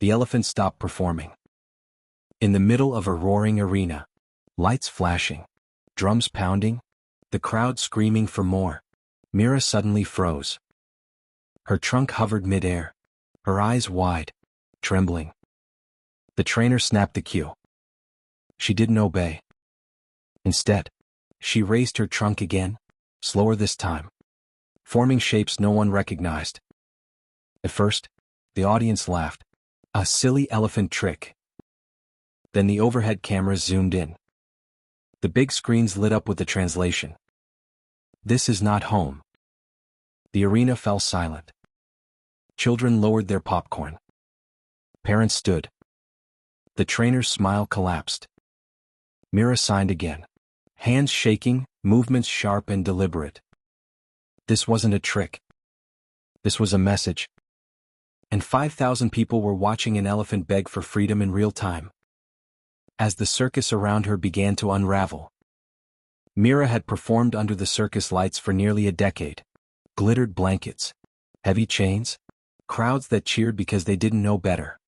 the elephant stopped performing. In the middle of a roaring arena, lights flashing, drums pounding, the crowd screaming for more, Mira suddenly froze. Her trunk hovered mid-air, her eyes wide, trembling. The trainer snapped the cue. She didn't obey. Instead, she raised her trunk again, slower this time, forming shapes no one recognized. At first, the audience laughed. A silly elephant trick. Then the overhead cameras zoomed in. The big screens lit up with the translation. "This is not home." The arena fell silent. Children lowered their popcorn. Parents stood. The trainer's smile collapsed. Mira signed again. Hands shaking, movements sharp and deliberate. This wasn't a trick. This was a message. And 5,000 people were watching an elephant beg for freedom in real time. As the circus around her began to unravel. Mira had performed under the circus lights for nearly a decade. Glittered blankets, heavy chains, crowds that cheered because they didn't know better.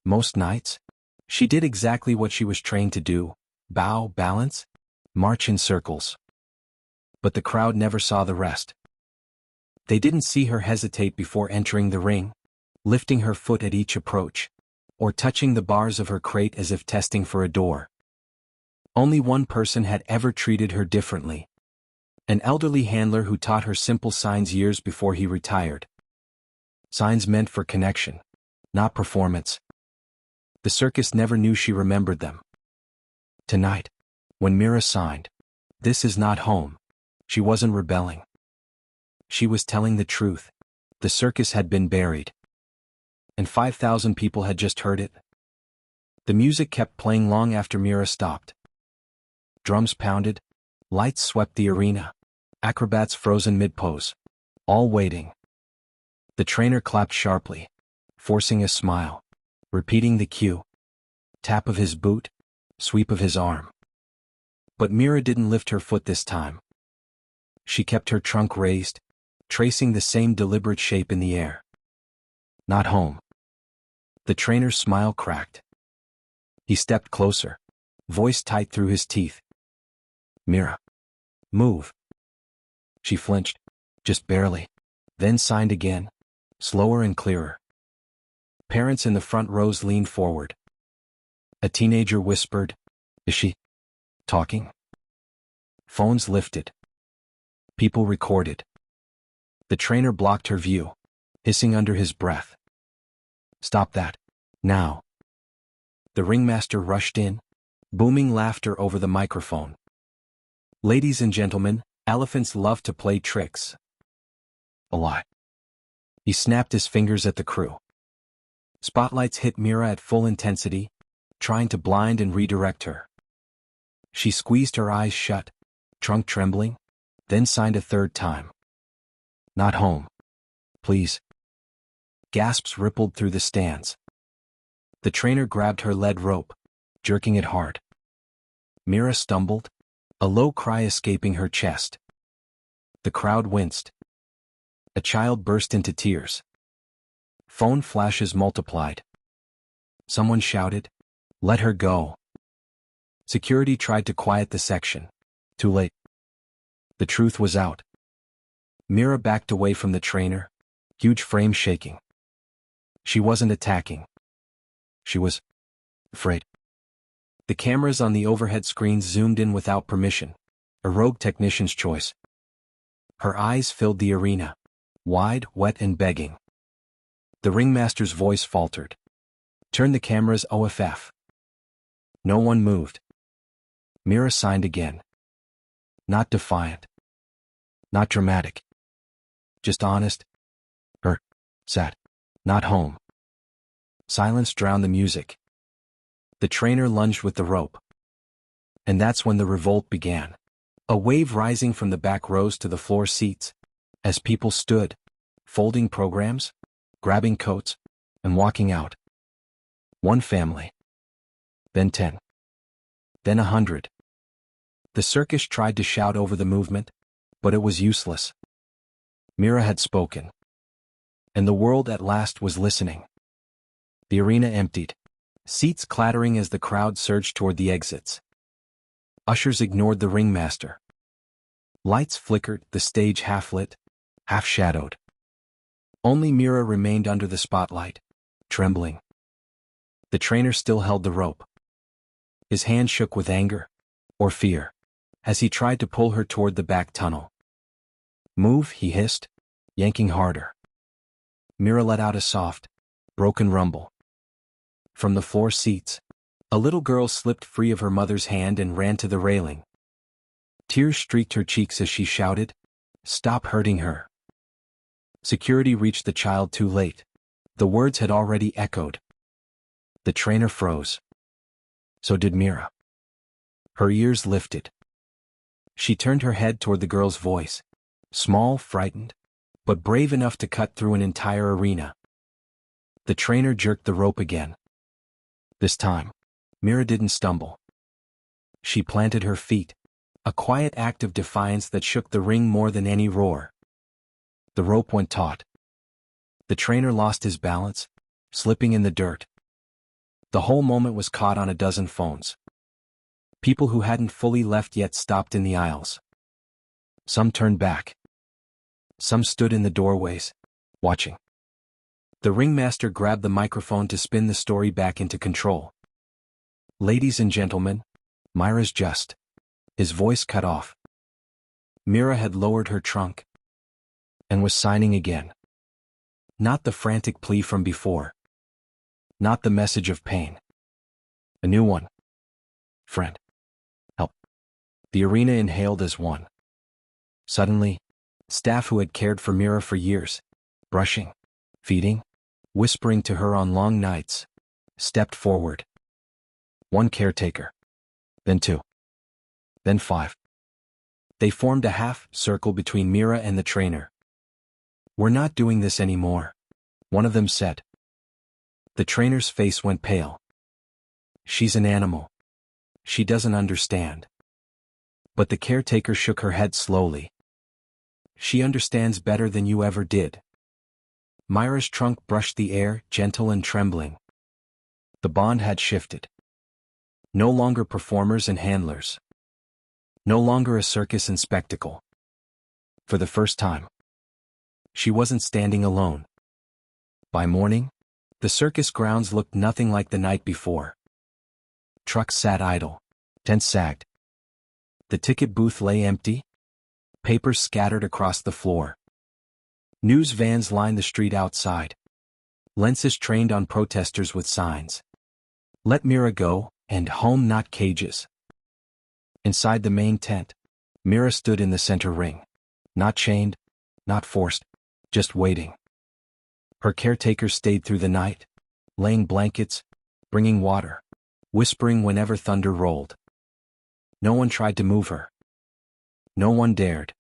Most nights, she did exactly what she was trained to do: bow, balance, march in circles. But the crowd never saw the rest. They didn't see her hesitate before entering the ring, lifting her foot at each approach, or touching the bars of her crate as if testing for a door. Only one person had ever treated her differently. An elderly handler who taught her simple signs years before he retired. Signs meant for connection, not performance. The circus never knew she remembered them. Tonight, when Mira signed, "This is not home," she wasn't rebelling. She was telling the truth. The circus had been buried. And 5,000 people had just heard it. The music kept playing long after Mira stopped. Drums pounded, lights swept the arena, acrobats frozen mid-pose, all waiting. The trainer clapped sharply, forcing a smile, repeating the cue. Tap of his boot, sweep of his arm. But Mira didn't lift her foot this time. She kept her trunk raised, tracing the same deliberate shape in the air. Not home. The trainer's smile cracked. He stepped closer, voice tight through his teeth. "Mira, move." She flinched, just barely, then signed again, slower and clearer. Parents in the front rows leaned forward. A teenager whispered, "Is she talking?" Phones lifted. People recorded. The trainer blocked her view, hissing under his breath. "Stop that, now." The ringmaster rushed in, booming laughter over the microphone. "Ladies and gentlemen, elephants love to play tricks. A lot." He snapped his fingers at the crew. Spotlights hit Mira at full intensity, trying to blind and redirect her. She squeezed her eyes shut, trunk trembling, then signed a third time. "Not home. Please." Gasps rippled through the stands. The trainer grabbed her lead rope, jerking it hard. Mira stumbled, a low cry escaping her chest. The crowd winced. A child burst into tears. Phone flashes multiplied. Someone shouted, "Let her go." Security tried to quiet the section. Too late. The truth was out. Mira backed away from the trainer, huge frame shaking. She wasn't attacking. She was afraid. The cameras on the overhead screens zoomed in without permission, a rogue technician's choice. Her eyes filled the arena, wide, wet and begging. The ringmaster's voice faltered. "Turn the cameras off." No one moved. Mira signed again. Not defiant. Not dramatic. Just honest. Her. Sad. Not home. Silence drowned the music. The trainer lunged with the rope. And that's when the revolt began. A wave rising from the back rows to the floor seats, as people stood, folding programs, grabbing coats, and walking out. One family. Then 10. Then 100. The circus tried to shout over the movement, but it was useless. Mira had spoken. And the world at last was listening. The arena emptied, seats clattering as the crowd surged toward the exits. Ushers ignored the ringmaster. Lights flickered, the stage half-lit, half-shadowed. Only Mira remained under the spotlight, trembling. The trainer still held the rope. His hand shook with anger, or fear, as he tried to pull her toward the back tunnel. "Move," he hissed, yanking harder. Mira let out a soft, broken rumble. From the floor seats, a little girl slipped free of her mother's hand and ran to the railing. Tears streaked her cheeks as she shouted, "Stop hurting her." Security reached the child too late. The words had already echoed. The trainer froze. So did Mira. Her ears lifted. She turned her head toward the girl's voice, small, frightened, but brave enough to cut through an entire arena. The trainer jerked the rope again. This time, Mira didn't stumble. She planted her feet, a quiet act of defiance that shook the ring more than any roar. The rope went taut. The trainer lost his balance, slipping in the dirt. The whole moment was caught on a dozen phones. People who hadn't fully left yet stopped in the aisles. Some turned back. Some stood in the doorways, watching. The ringmaster grabbed the microphone to spin the story back into control. "Ladies and gentlemen, Mira's just..." His voice cut off. Mira had lowered her trunk and was signing again. Not the frantic plea from before. Not the message of pain. A new one. "Friend. Help." The arena inhaled as one. Suddenly, staff who had cared for Mira for years, brushing, feeding, whispering to her on long nights, stepped forward. One caretaker. Then two. Then five. They formed a half-circle between Mira and the trainer. "We're not doing this anymore," one of them said. The trainer's face went pale. "She's an animal. She doesn't understand." But the caretaker shook her head slowly. "She understands better than you ever did." Mira's trunk brushed the air, gentle and trembling. The bond had shifted. No longer performers and handlers. No longer a circus and spectacle. For the first time, she wasn't standing alone. By morning, the circus grounds looked nothing like the night before. Trucks sat idle, tents sagged. The ticket booth lay empty, papers scattered across the floor. News vans lined the street outside. Lenses trained on protesters with signs. "Let Mira go," and "Home, not cages." Inside the main tent, Mira stood in the center ring. Not chained, not forced, just waiting. Her caretakers stayed through the night, laying blankets, bringing water, whispering whenever thunder rolled. No one tried to move her. No one dared.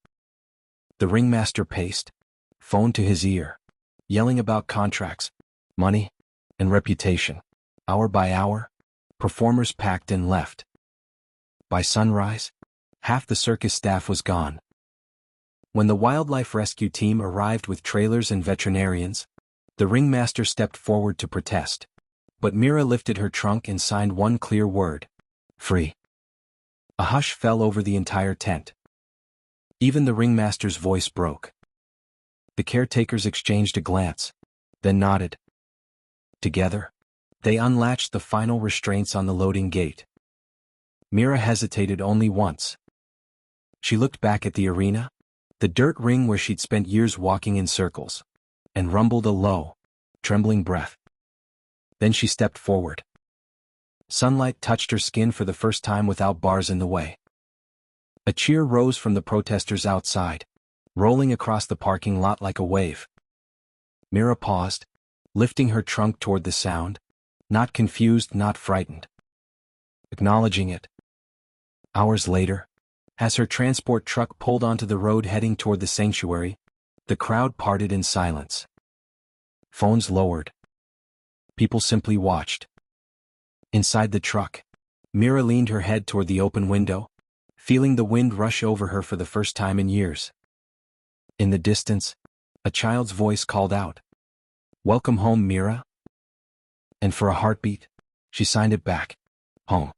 The ringmaster paced, phone to his ear, yelling about contracts, money, and reputation. Hour by hour, performers packed and left. By sunrise, half the circus staff was gone. When the wildlife rescue team arrived with trailers and veterinarians, the ringmaster stepped forward to protest. But Mira lifted her trunk and signed one clear word: free. A hush fell over the entire tent. Even the ringmaster's voice broke. The caretakers exchanged a glance, then nodded. Together, they unlatched the final restraints on the loading gate. Mira hesitated only once. She looked back at the arena, the dirt ring where she'd spent years walking in circles, and rumbled a low, trembling breath. Then she stepped forward. Sunlight touched her skin for the first time without bars in the way. A cheer rose from the protesters outside, rolling across the parking lot like a wave. Mira paused, lifting her trunk toward the sound, not confused, not frightened. Acknowledging it. Hours later, as her transport truck pulled onto the road heading toward the sanctuary, the crowd parted in silence. Phones lowered. People simply watched. Inside the truck, Mira leaned her head toward the open window, feeling the wind rush over her for the first time in years. In the distance, a child's voice called out, "Welcome home, Mira." And for a heartbeat, she signed it back. Home.